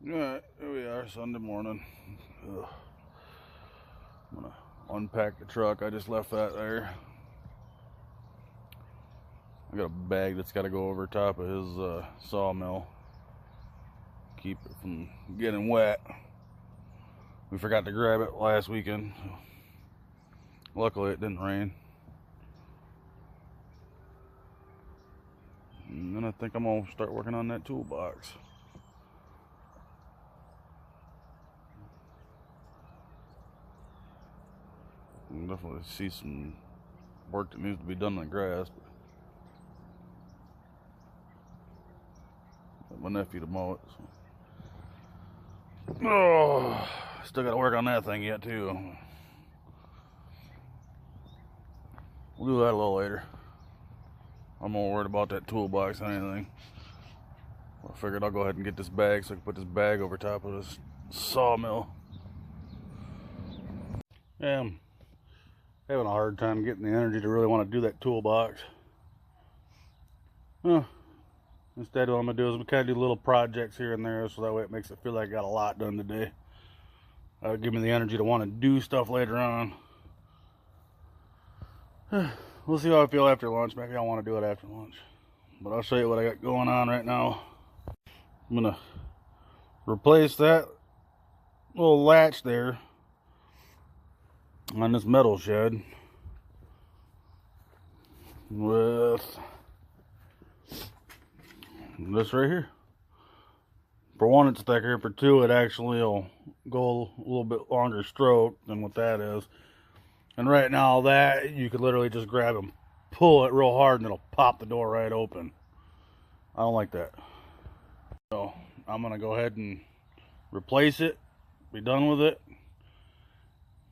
Alright, here we are, Sunday morning. Ugh. I'm gonna unpack the truck. I just left that there. I got a bag that's got to go over top of his sawmill. Keep it from getting wet. We forgot to grab it last weekend. Luckily it didn't rain. And then I think I'm gonna start working on that toolbox. I can definitely see some work that needs to be done in the grass. But my nephew to mow it. So. Oh, still got to work on that thing yet too. We'll do that a little later. I'm more worried about that toolbox than anything. I figured I'll go ahead and get this bag so I can put this bag over top of this sawmill. Yeah, I'm having a hard time getting the energy to really want to do that toolbox. Instead what I'm going to do is we kind of do little projects here and there, so that way it makes it feel like I got a lot done today. That'll give me the energy to want to do stuff later on. We'll see how I feel after lunch. Maybe I want to do it after lunch. But I'll show you what I got going on right now. I'm going to replace that little latch there on this metal shed with this right here. For one, it's thicker. For two, it actually will go a little bit longer stroke than what that is. And right now, that you could literally just grab and pull it real hard and it'll pop the door right open. I don't like that. So I'm gonna go ahead and replace it, be done with it.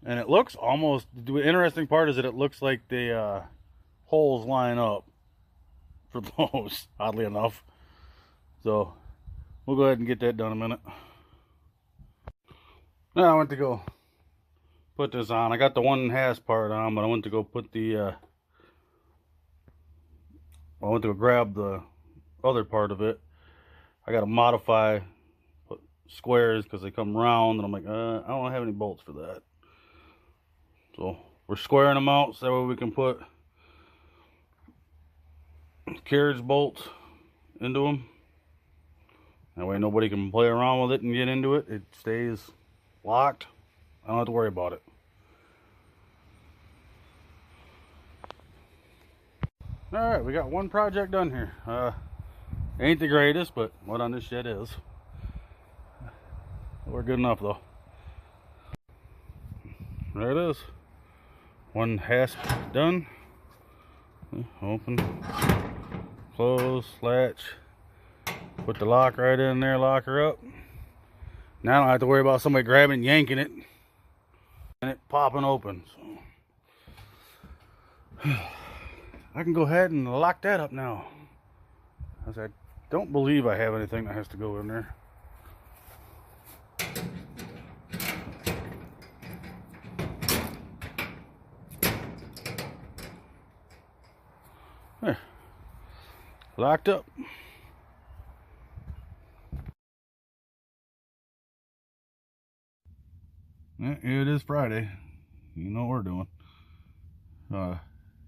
And it looks almost, the interesting part is that it looks like the holes line up for those, oddly enough. So we'll go ahead and get that done in a minute. Now I went to go put this on. I got the 1/2 part on, but I went to go put the I went to go grab the other part of it. I got to modify, put squares because they come round, and I'm like, I don't have any bolts for that. So we're squaring them out so that way we can put carriage bolts into them. That way nobody can play around with it and get into it. It stays locked. I don't have to worry about it. Alright, we got one project done here. Ain't the greatest, but what on this shed is. We're good enough though. There it is. 1/2 done. Open, close, latch. Put the lock right in there, lock her up. Now I don't have to worry about somebody grabbing and yanking it and it popping open. So I can go ahead and lock that up now. As I don't believe I have anything that has to go in there. There. Locked up. It is Friday. You know what we're doing.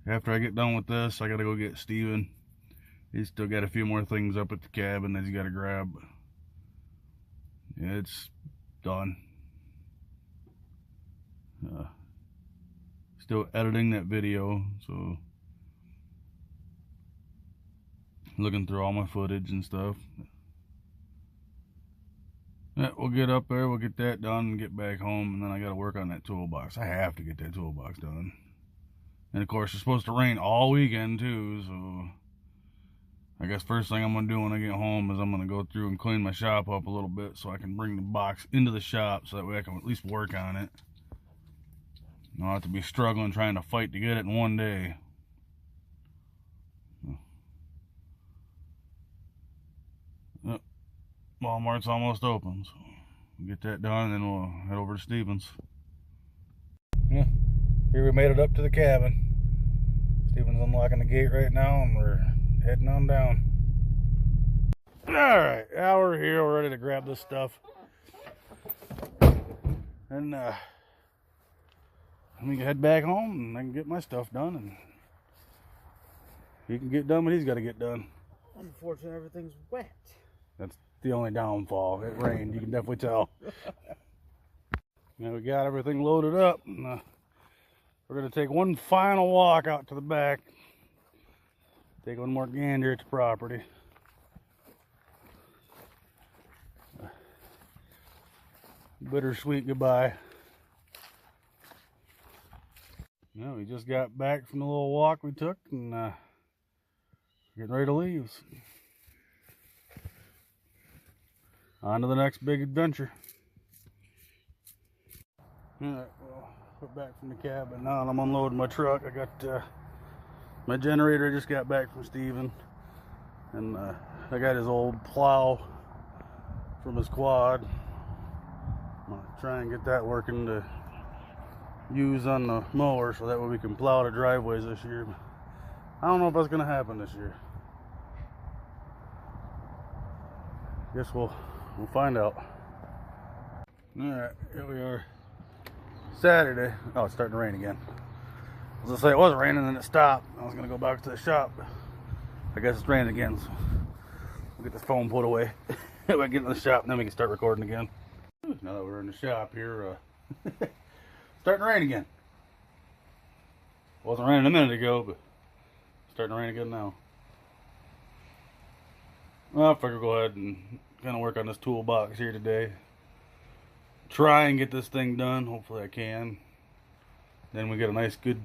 After I get done with this, I gotta go get Steven. He's still got a few more things up at the cabin that he's gotta grab. Yeah, it's done. Still editing that video, so looking through all my footage and stuff. Yeah, we'll get up there, we'll get that done and get back home, and then I gotta work on that toolbox. I have to get that toolbox done. And of course, it's supposed to rain all weekend too, so I guess first thing I'm gonna do when I get home is I'm gonna go through and clean my shop up a little bit so I can bring the box into the shop so that way I can at least work on it. I don't have to be struggling trying to fight to get it in one day. Walmart's almost open, so we'll get that done and then we'll head over to Stevens. Yeah, here we made it up to the cabin. Stevens unlocking the gate right now and we're heading on down. Alright, now we're here, we're ready to grab this stuff. And let me head back home and I can get my stuff done, and he can get done what he's got to get done. Unfortunately, everything's wet. That's the only downfall. It rained, you can definitely tell. Now we got everything loaded up, and we're going to take one final walk out to the back. Take one more gander at the property. Bittersweet goodbye. Yeah, we just got back from the little walk we took, and getting ready to leave. On to the next big adventure. Alright, well, we're back from the cabin now, and I'm unloading my truck. I got my generator. Just got back from Steven, and I got his old plow from his quad. I'm gonna try and get that working to use on the mower, so that way we can plow the driveways this year. I don't know if that's gonna happen this year. Guess we'll find out. Alright, here we are. Saturday. Oh, it's starting to rain again. I was gonna say it was raining and it stopped. I was gonna go back to the shop, but I guess it's raining again, so we'll get this phone put away. We'll get in the shop and then we can start recording again. Now that we're in the shop here, starting to rain again. Wasn't raining a minute ago, but starting to rain again now. Well, I figure go ahead and kind of work on this toolbox here today. Try and get this thing done. Hopefully I can. Then we get a nice, good,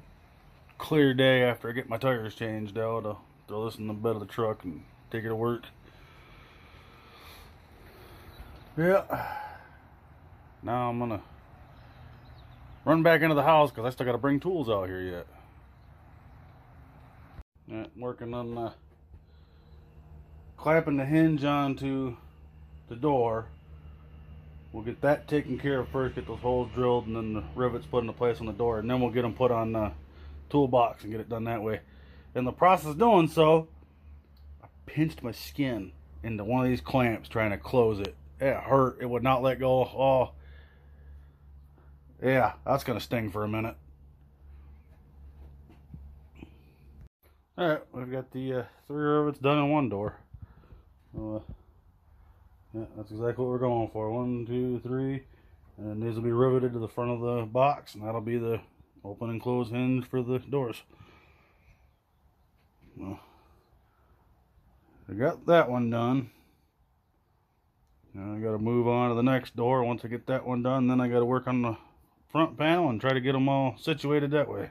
clear day after I get my tires changed out. I'll throw this in the bed of the truck and take it to work. Yeah. Now I'm gonna run back into the house because I still got to bring tools out here yet. Yeah, working on clamping the hinge onto the door. We'll get that taken care of first, get those holes drilled, and then the rivets put into place on the door, and then we'll get them put on the toolbox and get it done that way. In the process of doing so, I pinched my skin into one of these clamps trying to close it. It hurt. It would not let go. Oh, yeah, that's going to sting for a minute. Alright, we've got the 3 rivets done in one door. Yeah, that's exactly what we're going for. 1, 2, 3. And these will be riveted to the front of the box, and that'll be the open and close hinge for the doors. Well, I got that one done. Now I got to move on to the next door. Once I get that one done, then I got to work on the front panel and try to get them all situated that way.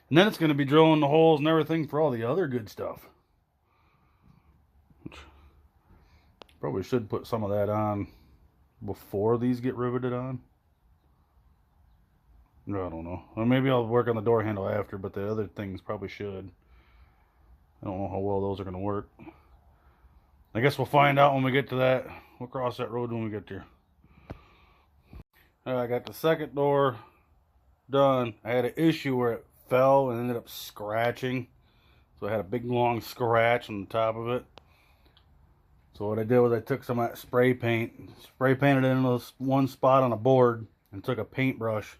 And then it's going to be drilling the holes and everything for all the other good stuff. Probably should put some of that on before these get riveted on. I don't know. Or maybe I'll work on the door handle after, but the other things probably should. I don't know how well those are going to work. I guess we'll find out when we get to that. We'll cross that road when we get there. I got the second door done. I had an issue where it fell and ended up scratching. So I had a big long scratch on the top of it. So what I did was I took some of that spray paint, spray painted it in this one spot on a board, and took a paintbrush,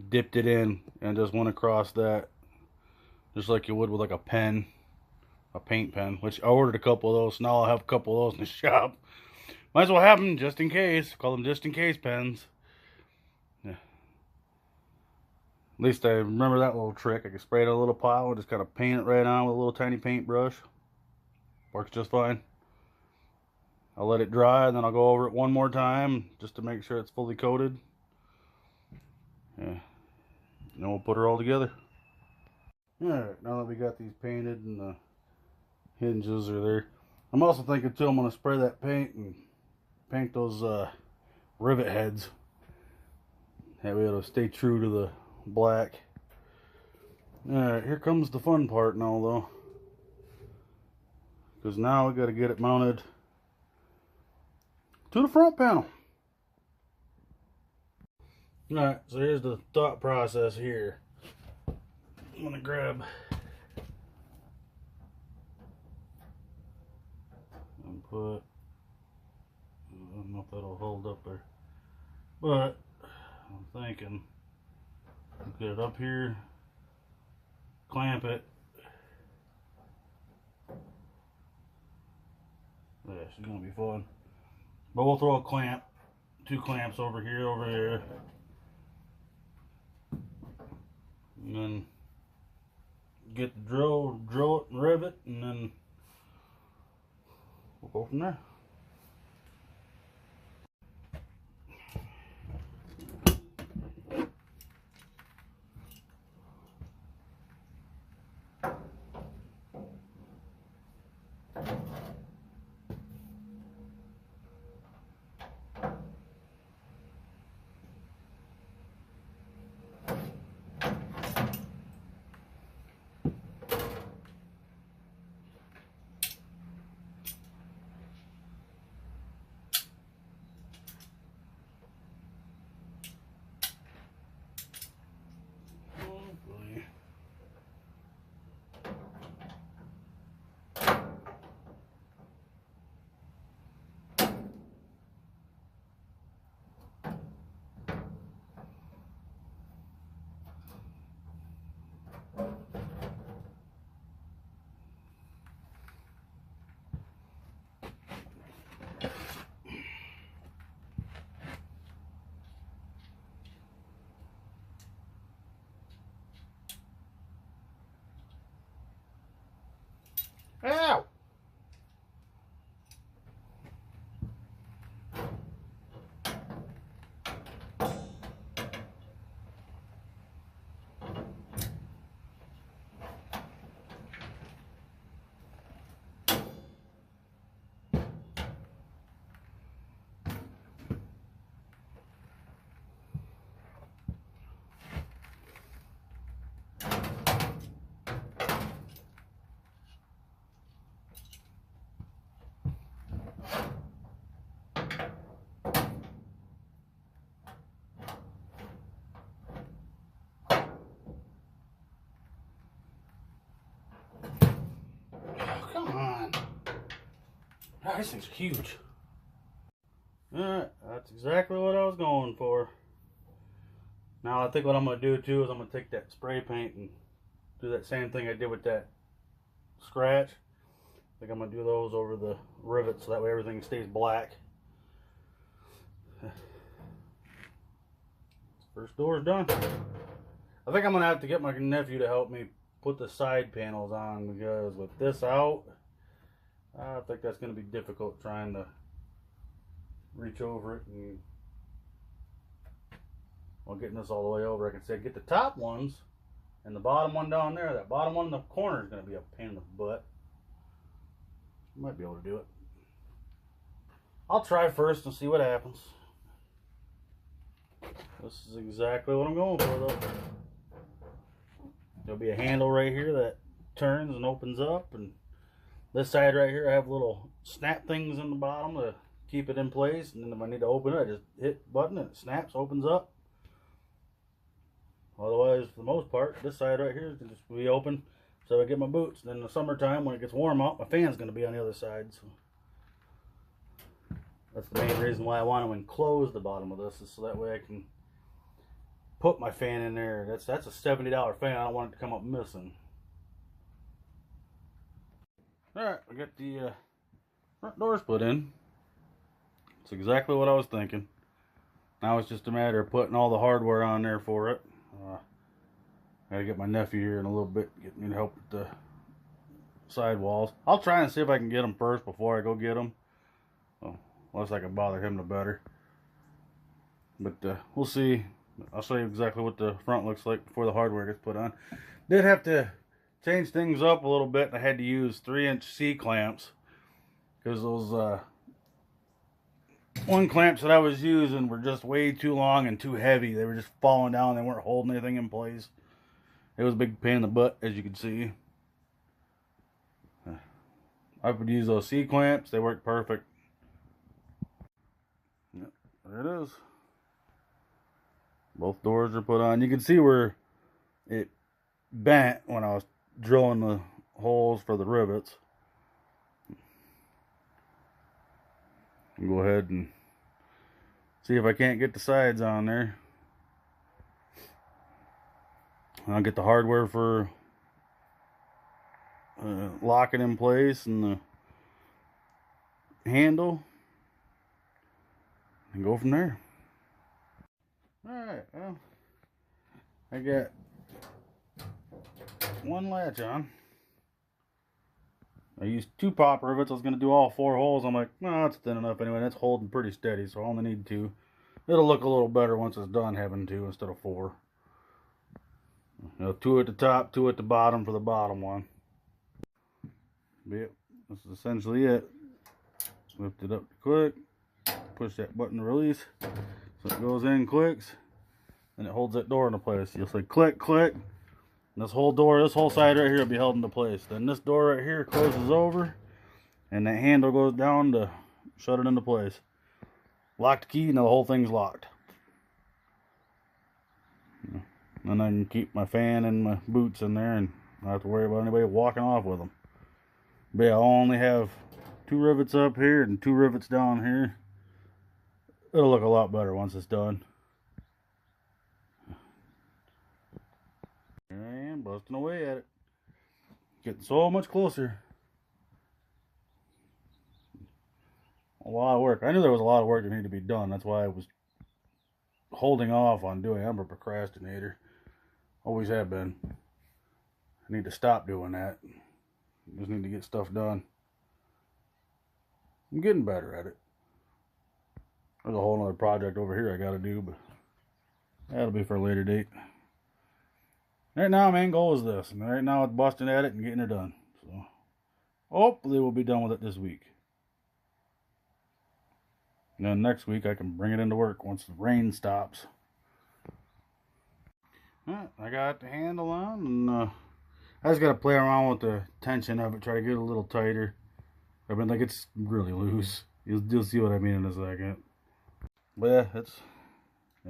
dipped it in, and just went across that, just like you would with like a pen, a paint pen, which I ordered a couple of those, so now I'll have a couple of those in the shop. Might as well have them just in case. Call them just in case pens. Yeah. At least I remember that little trick. I can spray it in a little pile and just kind of paint it right on with a little tiny paintbrush. Works just fine. I'll let it dry, and then I'll go over it one more time just to make sure it's fully coated. Yeah. And then we'll put her all together. Alright, now that we got these painted and the hinges are there, I'm also thinking too I'm going to spray that paint and paint those rivet heads. That way it'll stay true to the black. Alright, here comes the fun part now though. Because now we got to get it mounted to the front panel. Alright, so here's the thought process here. I'm going to grab and put, I don't know if that'll hold up there, but I'm thinking get it up here, clamp it. Yeah, it's gonna be fun. But we'll throw a clamp, 2 clamps over here, and then get the drill it and rivet, and then we'll go from there. Ow! Come on. Oh, these things are huge. Alright, that's exactly what I was going for. Now I think what I'm going to do too is I'm going to take that spray paint and do that same thing I did with that scratch. I think I'm going to do those over the rivets so that way everything stays black. First door's done. I think I'm going to have to get my nephew to help me put the side panels on, because with this out, I think that's going to be difficult trying to reach over it and, well, getting this all the way over. I can say get the top ones and the bottom one down there. That bottom one in the corner is going to be a pain in the butt. Might be able to do it. I'll try first and see what happens. This is exactly what I'm going for though. There'll be a handle right here that turns and opens up, and this side right here I have little snap things in the bottom to keep it in place, and then if I need to open it I just hit the button and it snaps, opens up. Otherwise, for the most part, this side right here is going to just be open so I get my boots. Then in the summertime when it gets warm out, my fan's going to be on the other side. So that's the main reason why I want to enclose the bottom of this, is so that way I can put my fan in there. That's a $70 fan. I don't want it to come up missing. Alright, I got the front doors put in. It's exactly what I was thinking. Now it's just a matter of putting all the hardware on there for it. Gotta get my nephew here in a little bit, get me to help with the sidewalls. I'll try and see if I can get them first before I go get them. Well, less I can bother him, the better. But we'll see. I'll show you exactly what the front looks like before the hardware gets put on. Did have to change things up a little bit. I had to use 3-inch C-clamps because those one clamps that I was using were just way too long and too heavy. They were just falling down. They weren't holding anything in place. It was a big pain in the butt, as you can see. I would use those C-clamps. They work perfect. Yep, there it is. Both doors are put on. You can see where it bent when I was drilling the holes for the rivets. And go ahead and see if I can't get the sides on there. I'll get the hardware for locking in place and the handle and go from there. Alright, well, I got one latch on. I used 2 pop rivets. I was going to do all 4 holes. I'm like, no, it's thin enough anyway. That's holding pretty steady, so I only need 2. It'll look a little better once it's done having 2 instead of 4. You know, 2 at the top, 2 at the bottom for the bottom one. Yep, this is essentially it. Lift it up quick, push that button to release, so it goes in, clicks, and it holds that door into place. You'll say click, click, and this whole door, this whole side right here will be held into place. Then this door right here closes over, and that handle goes down to shut it into place. Lock the key, and the whole thing's locked. And I can keep my fan and my boots in there, and not have to worry about anybody walking off with them. But yeah, I'll only have 2 rivets up here and 2 rivets down here. It'll look a lot better once it's done. Here I am, busting away at it. Getting so much closer. A lot of work. I knew there was a lot of work that needed to be done. That's why I was holding off on doing it. I'm a procrastinator. Always have been. I need to stop doing that. Just need to get stuff done. I'm getting better at it. There's a whole other project over here I gotta do, but that'll be for a later date. Right now, my main goal is this, and right now it's busting at it and getting it done. So hopefully we'll be done with it this week. And then next week I can bring it into work once the rain stops. Alright, I got the handle on, and I just gotta play around with the tension of it, try to get it a little tighter. I mean, like, it's really loose. You'll see what I mean in a second. But yeah,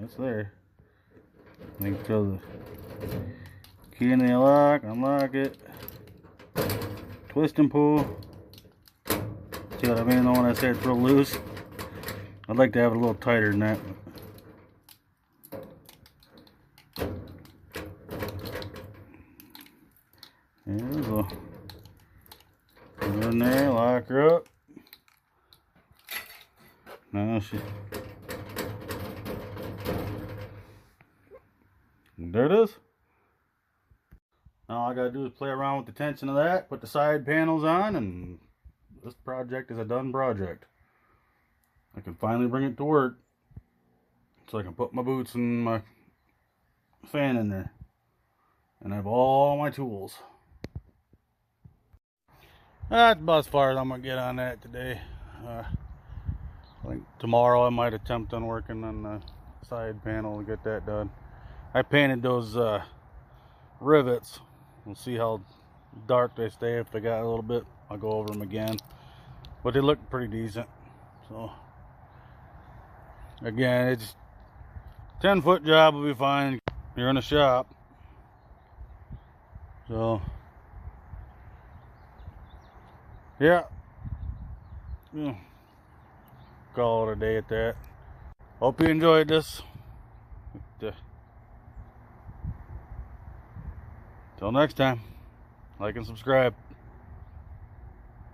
it's there. I think throw the key in the lock, unlock it, twist and pull. See what I mean though when I say it's real loose? I'd like to have it a little tighter than that. There we go. Put her in there, lock her up. Now there it is. Now all I gotta do is play around with the tension of that, put the side panels on, and this project is a done project. I can finally bring it to work so I can put my boots and my fan in there and have all my tools. That's about as far as I'm gonna get on that today. I think tomorrow I might attempt on working on the side panel to get that done. I painted those rivets. We'll see how dark they stay. If they got a little bit, I'll go over them again. But they look pretty decent. So again, it's 10-foot job will be fine. You're in a shop. So yeah. Call it a day at that. Hope you enjoyed this. Till next time, like and subscribe.